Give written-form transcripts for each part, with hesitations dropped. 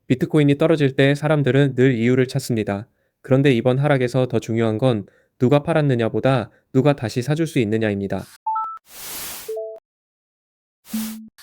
비트코인이 떨어질 때 사람들은 늘 이유를 찾습니다. 그런데 이번 하락에서 더 중요한 건 누가 팔았느냐보다 누가 다시 사줄 수 있느냐입니다.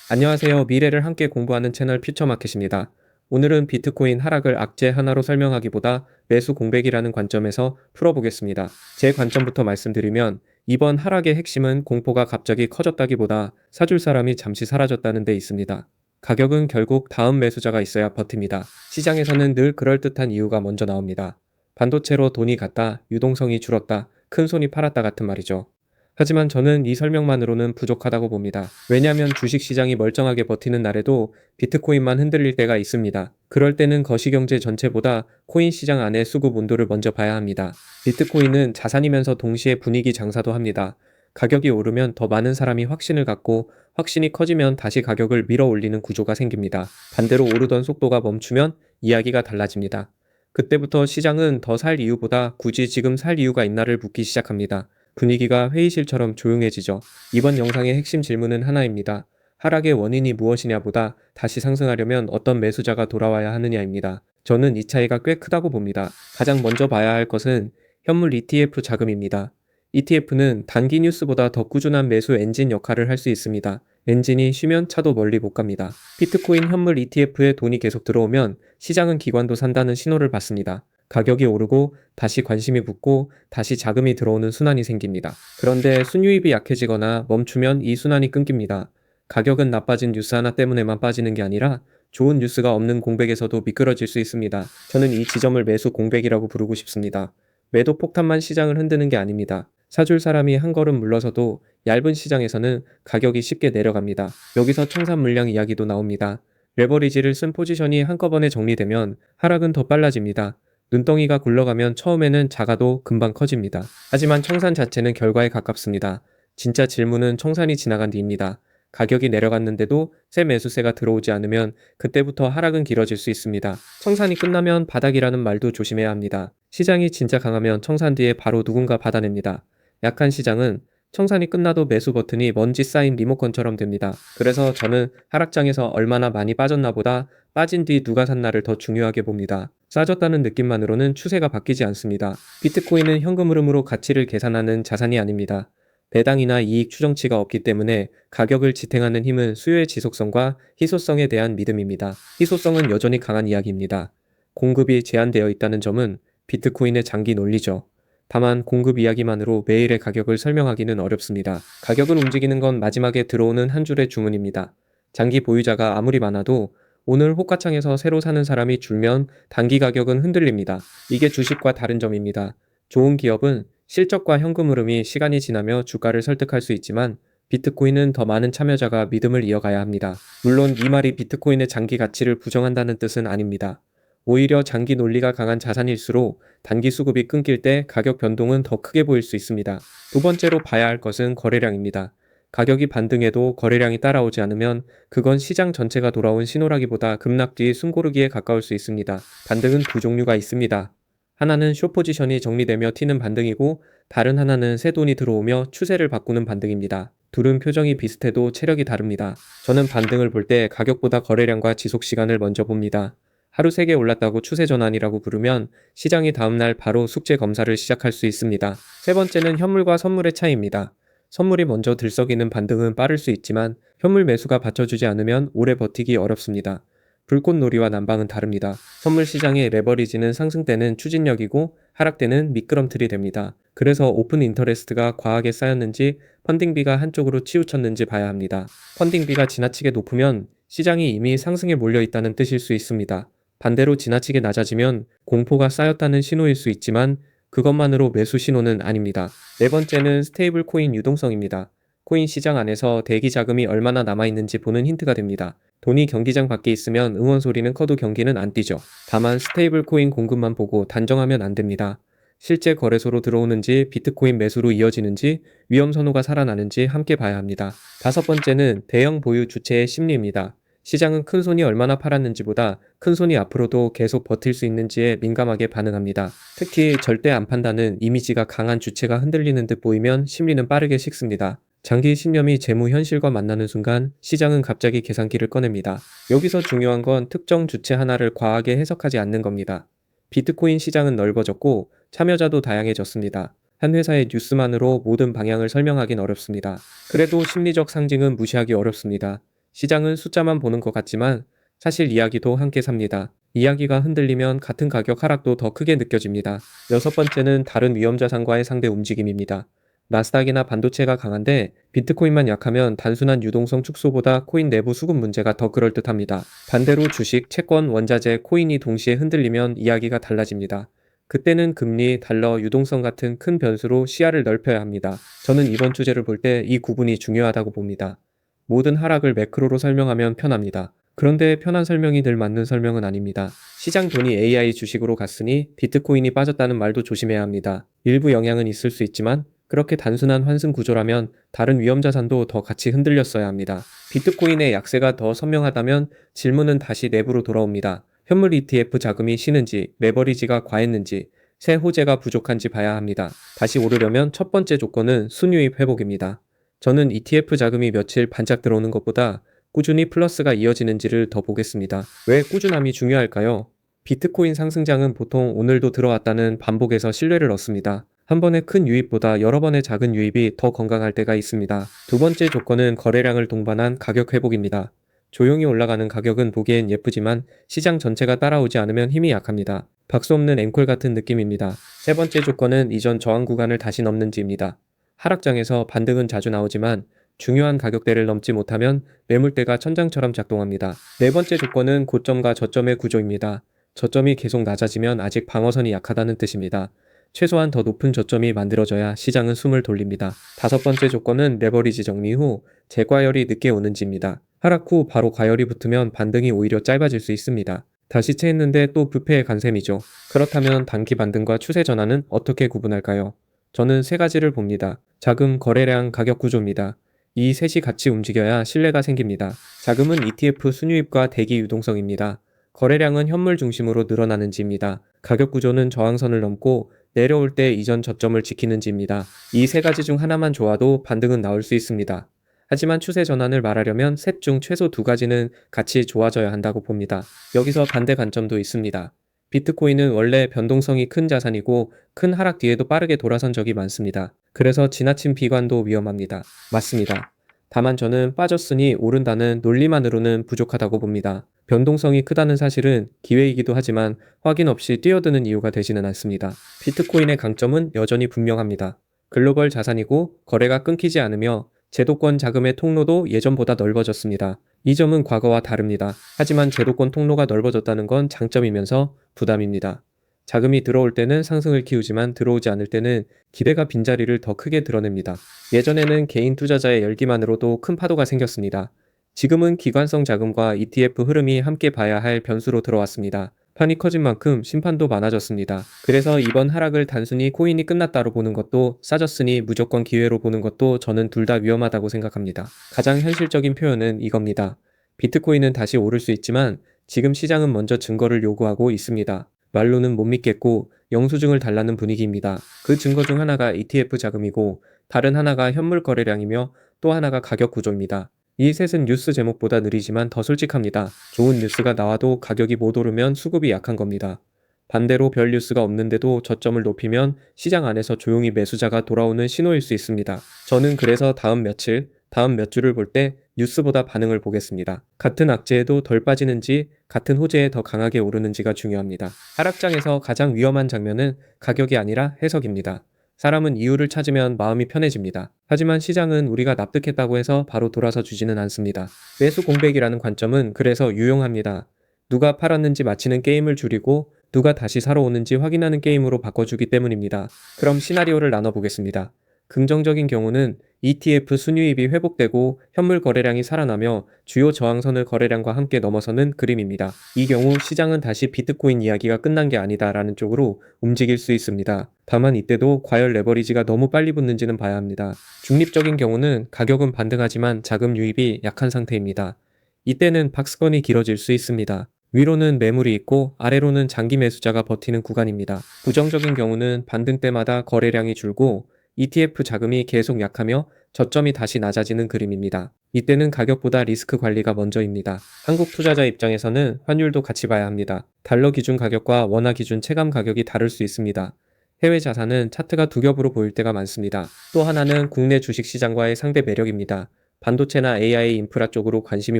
안녕하세요. 미래를 함께 공부하는 채널 퓨처마켓입니다. 오늘은 비트코인 하락을 악재 하나로 설명하기보다 매수 공백이라는 관점에서 풀어보겠습니다. 제 관점부터 말씀드리면 이번 하락의 핵심은 공포가 갑자기 커졌다기보다 사줄 사람이 잠시 사라졌다는 데 있습니다. 가격은 결국 다음 매수자가 있어야 버팁니다. 시장에서는 늘 그럴듯한 이유가 먼저 나옵니다. 반도체로 돈이 갔다, 유동성이 줄었다, 큰 손이 팔았다 같은 말이죠. 하지만 저는 이 설명만으로는 부족하다고 봅니다. 왜냐하면 주식시장이 멀쩡하게 버티는 날에도 비트코인만 흔들릴 때가 있습니다. 그럴 때는 거시경제 전체보다 코인 시장 안의 수급 온도를 먼저 봐야 합니다. 비트코인은 자산이면서 동시에 분위기 장사도 합니다. 가격이 오르면 더 많은 사람이 확신을 갖고 확신이 커지면 다시 가격을 밀어 올리는 구조가 생깁니다. 반대로 오르던 속도가 멈추면 이야기가 달라집니다. 그때부터 시장은 더 살 이유보다 굳이 지금 살 이유가 있나를 묻기 시작합니다. 분위기가 회의실처럼 조용해지죠. 이번 영상의 핵심 질문은 하나입니다. 하락의 원인이 무엇이냐보다 다시 상승하려면 어떤 매수자가 돌아와야 하느냐입니다. 저는 이 차이가 꽤 크다고 봅니다. 가장 먼저 봐야 할 것은 현물 ETF 자금입니다. ETF는 단기 뉴스보다 더 꾸준한 매수 엔진 역할을 할 수 있습니다. 엔진이 쉬면 차도 멀리 못 갑니다. 비트코인 현물 ETF에 돈이 계속 들어오면 시장은 기관도 산다는 신호를 받습니다. 가격이 오르고 다시 관심이 붙고 다시 자금이 들어오는 순환이 생깁니다. 그런데 순유입이 약해지거나 멈추면 이 순환이 끊깁니다. 가격은 나빠진 뉴스 하나 때문에만 빠지는 게 아니라 좋은 뉴스가 없는 공백에서도 미끄러질 수 있습니다. 저는 이 지점을 매수 공백이라고 부르고 싶습니다. 매도 폭탄만 시장을 흔드는 게 아닙니다. 사줄 사람이 한 걸음 물러서도 얇은 시장에서는 가격이 쉽게 내려갑니다. 여기서 청산 물량 이야기도 나옵니다. 레버리지를 쓴 포지션이 한꺼번에 정리되면 하락은 더 빨라집니다. 눈덩이가 굴러가면 처음에는 작아도 금방 커집니다. 하지만 청산 자체는 결과에 가깝습니다. 진짜 질문은 청산이 지나간 뒤입니다. 가격이 내려갔는데도 새 매수세가 들어오지 않으면 그때부터 하락은 길어질 수 있습니다. 청산이 끝나면 바닥이라는 말도 조심해야 합니다. 시장이 진짜 강하면 청산 뒤에 바로 누군가 받아냅니다. 약한 시장은 청산이 끝나도 매수 버튼이 먼지 쌓인 리모컨처럼 됩니다. 그래서 저는 하락장에서 얼마나 많이 빠졌나 보다 빠진 뒤 누가 샀나를 더 중요하게 봅니다. 싸졌다는 느낌만으로는 추세가 바뀌지 않습니다. 비트코인은 현금 흐름으로 가치를 계산하는 자산이 아닙니다. 배당이나 이익 추정치가 없기 때문에 가격을 지탱하는 힘은 수요의 지속성과 희소성에 대한 믿음입니다. 희소성은 여전히 강한 이야기입니다. 공급이 제한되어 있다는 점은 비트코인의 장기 논리죠. 다만 공급 이야기만으로 매일의 가격을 설명하기는 어렵습니다. 가격을 움직이는 건 마지막에 들어오는 한 줄의 주문입니다. 장기 보유자가 아무리 많아도 오늘 호가창에서 새로 사는 사람이 줄면 단기 가격은 흔들립니다. 이게 주식과 다른 점입니다. 좋은 기업은 실적과 현금 흐름이 시간이 지나며 주가를 설득할 수 있지만 비트코인은 더 많은 참여자가 믿음을 이어가야 합니다. 물론 이 말이 비트코인의 장기 가치를 부정한다는 뜻은 아닙니다. 오히려 장기 논리가 강한 자산일수록 단기 수급이 끊길 때 가격 변동은 더 크게 보일 수 있습니다. 두 번째로 봐야 할 것은 거래량입니다. 가격이 반등해도 거래량이 따라오지 않으면 그건 시장 전체가 돌아온 신호라기보다 급락 뒤 숨고르기에 가까울 수 있습니다. 반등은 두 종류가 있습니다. 하나는 숏 포지션이 정리되며 튀는 반등이고 다른 하나는 새 돈이 들어오며 추세를 바꾸는 반등입니다. 둘은 표정이 비슷해도 체력이 다릅니다. 저는 반등을 볼 때 가격보다 거래량과 지속 시간을 먼저 봅니다. 하루 3개 올랐다고 추세 전환이라고 부르면 시장이 다음날 바로 숙제 검사를 시작할 수 있습니다. 세 번째는 현물과 선물의 차이입니다. 선물이 먼저 들썩이는 반등은 빠를 수 있지만 현물 매수가 받쳐주지 않으면 오래 버티기 어렵습니다. 불꽃놀이와 난방은 다릅니다. 선물 시장의 레버리지는 상승 때는 추진력이고 하락 때는 미끄럼틀이 됩니다. 그래서 오픈 인터레스트가 과하게 쌓였는지 펀딩비가 한쪽으로 치우쳤는지 봐야 합니다. 펀딩비가 지나치게 높으면 시장이 이미 상승에 몰려 있다는 뜻일 수 있습니다. 반대로 지나치게 낮아지면 공포가 쌓였다는 신호일 수 있지만 그것만으로 매수 신호는 아닙니다. 네 번째는 스테이블 코인 유동성입니다. 코인 시장 안에서 대기 자금이 얼마나 남아있는지 보는 힌트가 됩니다. 돈이 경기장 밖에 있으면 응원 소리는 커도 경기는 안 뛰죠. 다만 스테이블 코인 공급만 보고 단정하면 안 됩니다. 실제 거래소로 들어오는지 비트코인 매수로 이어지는지 위험 선호가 살아나는지 함께 봐야 합니다. 다섯 번째는 대형 보유 주체의 심리입니다. 시장은 큰 손이 얼마나 팔았는지보다 큰 손이 앞으로도 계속 버틸 수 있는지에 민감하게 반응합니다. 특히 절대 안 판다는 이미지가 강한 주체가 흔들리는 듯 보이면 심리는 빠르게 식습니다. 장기 신념이 재무 현실과 만나는 순간 시장은 갑자기 계산기를 꺼냅니다. 여기서 중요한 건 특정 주체 하나를 과하게 해석하지 않는 겁니다. 비트코인 시장은 넓어졌고 참여자도 다양해졌습니다. 한 회사의 뉴스만으로 모든 방향을 설명하긴 어렵습니다. 그래도 심리적 상징은 무시하기 어렵습니다. 시장은 숫자만 보는 것 같지만 사실 이야기도 함께 삽니다. 이야기가 흔들리면 같은 가격 하락도 더 크게 느껴집니다. 여섯 번째는 다른 위험자산과의 상대 움직임입니다. 나스닥이나 반도체가 강한데 비트코인만 약하면 단순한 유동성 축소보다 코인 내부 수급 문제가 더 그럴듯합니다. 반대로 주식, 채권, 원자재, 코인이 동시에 흔들리면 이야기가 달라집니다. 그때는 금리, 달러, 유동성 같은 큰 변수로 시야를 넓혀야 합니다. 저는 이번 주제를 볼 때 이 구분이 중요하다고 봅니다. 모든 하락을 매크로로 설명하면 편합니다. 그런데 편한 설명이 늘 맞는 설명은 아닙니다. 시장 돈이 AI 주식으로 갔으니 비트코인이 빠졌다는 말도 조심해야 합니다. 일부 영향은 있을 수 있지만 그렇게 단순한 환승 구조라면 다른 위험자산도 더 같이 흔들렸어야 합니다. 비트코인의 약세가 더 선명하다면 질문은 다시 내부로 돌아옵니다. 현물 ETF 자금이 쉬는지, 레버리지가 과했는지, 새 호재가 부족한지 봐야 합니다. 다시 오르려면 첫 번째 조건은 순유입 회복입니다. 저는 ETF 자금이 며칠 반짝 들어오는 것보다 꾸준히 플러스가 이어지는지를 더 보겠습니다. 왜 꾸준함이 중요할까요? 비트코인 상승장은 보통 오늘도 들어왔다는 반복에서 신뢰를 얻습니다. 한 번의 큰 유입보다 여러 번의 작은 유입이 더 건강할 때가 있습니다. 두 번째 조건은 거래량을 동반한 가격 회복입니다. 조용히 올라가는 가격은 보기엔 예쁘지만 시장 전체가 따라오지 않으면 힘이 약합니다. 박수 없는 앵콜 같은 느낌입니다. 세 번째 조건은 이전 저항 구간을 다시 넘는지입니다. 하락장에서 반등은 자주 나오지만 중요한 가격대를 넘지 못하면 매물대가 천장처럼 작동합니다. 네 번째 조건은 고점과 저점의 구조입니다. 저점이 계속 낮아지면 아직 방어선이 약하다는 뜻입니다. 최소한 더 높은 저점이 만들어져야 시장은 숨을 돌립니다. 다섯 번째 조건은 레버리지 정리 후 재과열이 늦게 오는지입니다. 하락 후 바로 과열이 붙으면 반등이 오히려 짧아질 수 있습니다. 다시 채했는데 또 부패에 간 셈이죠. 그렇다면 단기 반등과 추세 전환은 어떻게 구분할까요? 저는 세 가지를 봅니다. 자금, 거래량, 가격 구조입니다. 이 셋이 같이 움직여야 신뢰가 생깁니다. 자금은 ETF 순유입과 대기 유동성입니다. 거래량은 현물 중심으로 늘어나는지입니다. 가격 구조는 저항선을 넘고 내려올 때 이전 저점을 지키는지입니다. 이 세 가지 중 하나만 좋아도 반등은 나올 수 있습니다. 하지만 추세 전환을 말하려면 셋 중 최소 두 가지는 같이 좋아져야 한다고 봅니다. 여기서 반대 관점도 있습니다. 비트코인은 원래 변동성이 큰 자산이고 큰 하락 뒤에도 빠르게 돌아선 적이 많습니다. 그래서 지나친 비관도 위험합니다. 맞습니다. 다만 저는 빠졌으니 오른다는 논리만으로는 부족하다고 봅니다. 변동성이 크다는 사실은 기회이기도 하지만 확인 없이 뛰어드는 이유가 되지는 않습니다. 비트코인의 강점은 여전히 분명합니다. 글로벌 자산이고 거래가 끊기지 않으며 제도권 자금의 통로도 예전보다 넓어졌습니다. 이 점은 과거와 다릅니다. 하지만 제도권 통로가 넓어졌다는 건 장점이면서 부담입니다. 자금이 들어올 때는 상승을 키우지만 들어오지 않을 때는 기대가 빈자리를 더 크게 드러냅니다. 예전에는 개인 투자자의 열기만으로도 큰 파도가 생겼습니다. 지금은 기관성 자금과 ETF 흐름이 함께 봐야 할 변수로 들어왔습니다. 판이 커진 만큼 심판도 많아졌습니다. 그래서 이번 하락을 단순히 코인이 끝났다로 보는 것도 싸졌으니 무조건 기회로 보는 것도 저는 둘 다 위험하다고 생각합니다. 가장 현실적인 표현은 이겁니다. 비트코인은 다시 오를 수 있지만 지금 시장은 먼저 증거를 요구하고 있습니다. 말로는 못 믿겠고 영수증을 달라는 분위기입니다. 그 증거 중 하나가 ETF 자금이고 다른 하나가 현물 거래량이며 또 하나가 가격 구조입니다. 이 셋은 뉴스 제목보다 느리지만 더 솔직합니다. 좋은 뉴스가 나와도 가격이 못 오르면 수급이 약한 겁니다. 반대로 별 뉴스가 없는데도 저점을 높이면 시장 안에서 조용히 매수자가 돌아오는 신호일 수 있습니다. 저는 그래서 다음 며칠, 다음 몇 주를 볼 때 뉴스보다 반응을 보겠습니다. 같은 악재에도 덜 빠지는지, 같은 호재에 더 강하게 오르는지가 중요합니다. 하락장에서 가장 위험한 장면은 가격이 아니라 해석입니다. 사람은 이유를 찾으면 마음이 편해집니다. 하지만 시장은 우리가 납득했다고 해서 바로 돌아서 주지는 않습니다. 매수 공백이라는 관점은 그래서 유용합니다. 누가 팔았는지 맞히는 게임을 줄이고 누가 다시 사러 오는지 확인하는 게임으로 바꿔주기 때문입니다. 그럼 시나리오를 나눠보겠습니다. 긍정적인 경우는 ETF 순유입이 회복되고 현물 거래량이 살아나며 주요 저항선을 거래량과 함께 넘어서는 그림입니다. 이 경우 시장은 다시 비트코인 이야기가 끝난 게 아니다라는 쪽으로 움직일 수 있습니다. 다만 이때도 과열 레버리지가 너무 빨리 붙는지는 봐야 합니다. 중립적인 경우는 가격은 반등하지만 자금 유입이 약한 상태입니다. 이때는 박스권이 길어질 수 있습니다. 위로는 매물이 있고 아래로는 장기 매수자가 버티는 구간입니다. 부정적인 경우는 반등 때마다 거래량이 줄고 ETF 자금이 계속 약하며 저점이 다시 낮아지는 그림입니다. 이때는 가격보다 리스크 관리가 먼저입니다. 한국 투자자 입장에서는 환율도 같이 봐야 합니다. 달러 기준 가격과 원화 기준 체감 가격이 다를 수 있습니다. 해외 자산은 차트가 두 겹으로 보일 때가 많습니다. 또 하나는 국내 주식 시장과의 상대 매력입니다. 반도체나 AI 인프라 쪽으로 관심이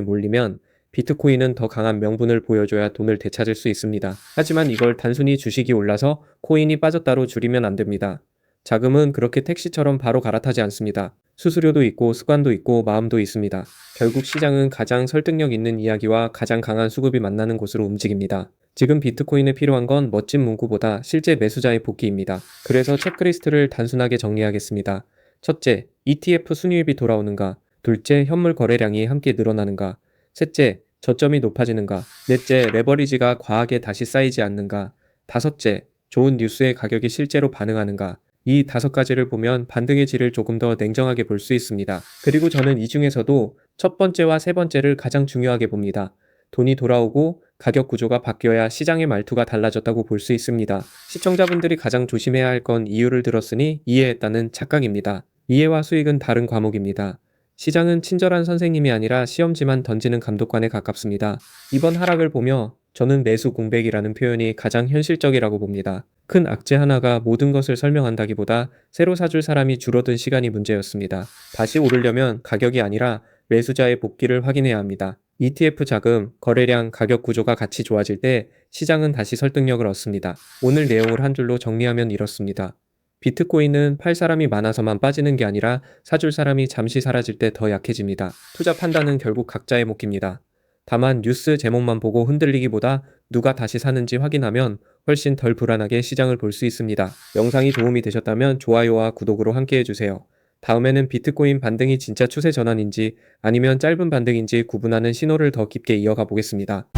몰리면 비트코인은 더 강한 명분을 보여줘야 돈을 되찾을 수 있습니다. 하지만 이걸 단순히 주식이 올라서 코인이 빠졌다로 줄이면 안 됩니다. 자금은 그렇게 택시처럼 바로 갈아타지 않습니다. 수수료도 있고 습관도 있고 마음도 있습니다. 결국 시장은 가장 설득력 있는 이야기와 가장 강한 수급이 만나는 곳으로 움직입니다. 지금 비트코인에 필요한 건 멋진 문구보다 실제 매수자의 복귀입니다. 그래서 체크리스트를 단순하게 정리하겠습니다. 첫째, ETF 순이익이 돌아오는가? 둘째, 현물 거래량이 함께 늘어나는가? 셋째, 저점이 높아지는가? 넷째, 레버리지가 과하게 다시 쌓이지 않는가? 다섯째, 좋은 뉴스의 가격이 실제로 반응하는가? 이 5가지를 보면 반등의 질을 조금 더 냉정하게 볼 수 있습니다. 그리고 저는 이 중에서도 첫 번째와 세 번째를 가장 중요하게 봅니다. 돈이 돌아오고 가격 구조가 바뀌어야 시장의 말투가 달라졌다고 볼 수 있습니다. 시청자분들이 가장 조심해야 할 건 이유를 들었으니 이해했다는 착각입니다. 이해와 수익은 다른 과목입니다. 시장은 친절한 선생님이 아니라 시험지만 던지는 감독관에 가깝습니다. 이번 하락을 보며 저는 매수 공백이라는 표현이 가장 현실적이라고 봅니다. 큰 악재 하나가 모든 것을 설명한다기보다 새로 사줄 사람이 줄어든 시간이 문제였습니다. 다시 오르려면 가격이 아니라 매수자의 복귀를 확인해야 합니다. ETF 자금, 거래량, 가격 구조가 같이 좋아질 때 시장은 다시 설득력을 얻습니다. 오늘 내용을 한 줄로 정리하면 이렇습니다. 비트코인은 팔 사람이 많아서만 빠지는 게 아니라 사줄 사람이 잠시 사라질 때 더 약해집니다. 투자 판단은 결국 각자의 몫입니다. 다만 뉴스 제목만 보고 흔들리기보다 누가 다시 사는지 확인하면 훨씬 덜 불안하게 시장을 볼 수 있습니다. 영상이 도움이 되셨다면 좋아요와 구독으로 함께 해주세요. 다음에는 비트코인 반등이 진짜 추세 전환인지 아니면 짧은 반등인지 구분하는 신호를 더 깊게 이어가 보겠습니다.